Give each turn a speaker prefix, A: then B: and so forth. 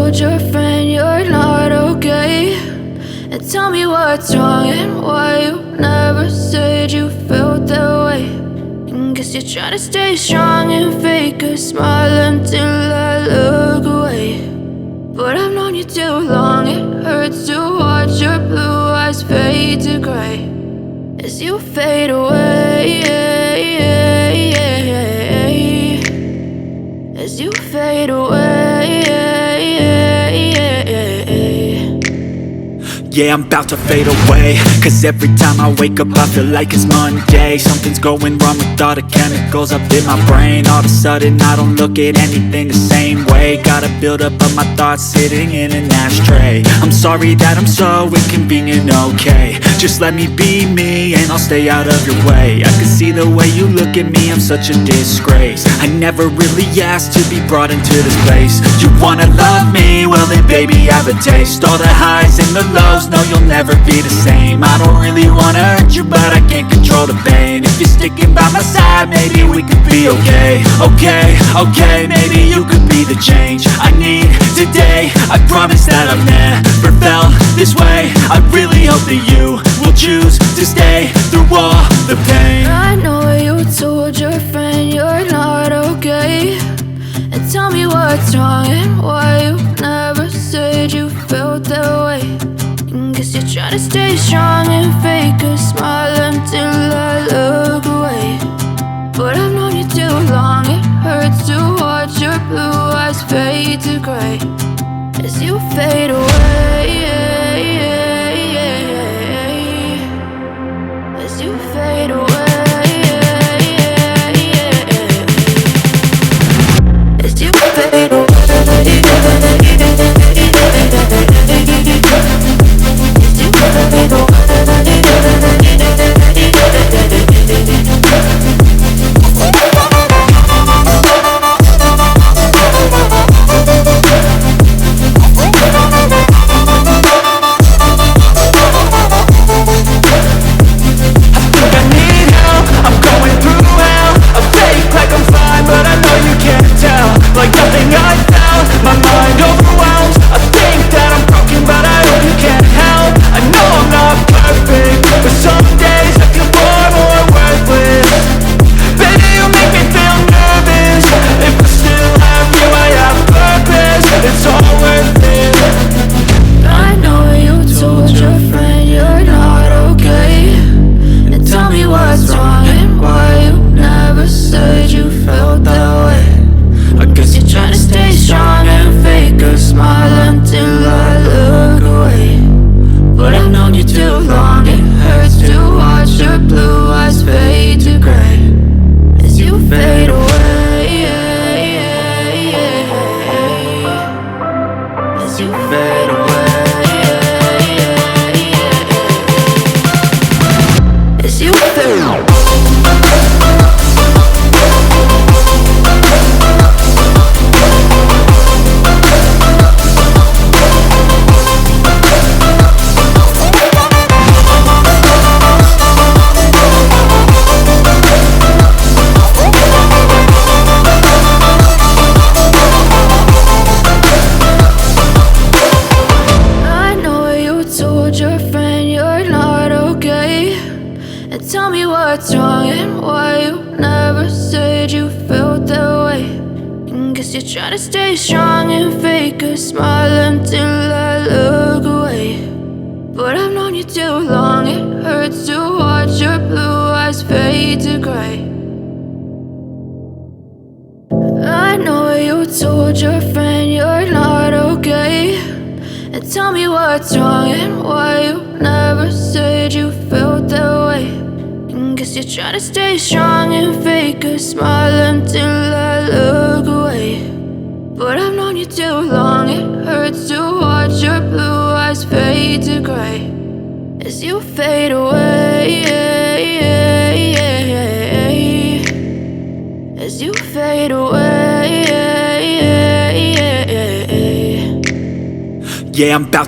A: told your friend you're not okay, and tell me what's wrong and why you never said you felt that way. And guess you're trying to stay strong and fake a smile until I look away. But I've known you too long, it hurts to watch your blue eyes fade to gray as you fade away, as you fade away.
B: Yeah, I'm about to fade away, cause every time I wake up I feel like it's Monday. Something's going wrong with all the chemicals up in my brain. All of a sudden I don't look at anything the same way. Gotta build up of my thoughts sitting in an ashtray. I'm sorry that I'm so inconvenient, okay. Just let me be me and I'll stay out of your way. I can see the way you look at me, I'm such a disgrace. I never really asked to be brought into this place. You wanna love me? Well then baby have a taste. All the highs and the lows, no, you'll never be the same. I don't really wanna hurt you, but I can't control the pain. If you're sticking by my side, maybe we could be okay. Okay, maybe you could be the change I need today. I promise that I've never felt this way. I really hope that you will choose to stay through all the pain.
A: I know you told your friend you're not okay, and tell me what's wrong and why you never said you felt that way. Guess you're trying to stay strong and fake a smile until I look away. But I've known you too long, it hurts to watch your blue eyes fade to gray as you fade away, as you fade away, as you fade away. Tell me what's wrong and why you never said you felt that way. And guess you're trying to stay strong and fake a smile until I look away. But I've known you too long, it hurts to watch your blue eyes fade to gray. I know you told your friend you're not okay, and tell me what's wrong and why you never said you felt that way. Guess you're trying to stay strong and fake a smile until I look away. But I've known you too long, it hurts to watch your blue eyes fade to gray as you fade away, as you fade away.
B: Yeah, I'm about to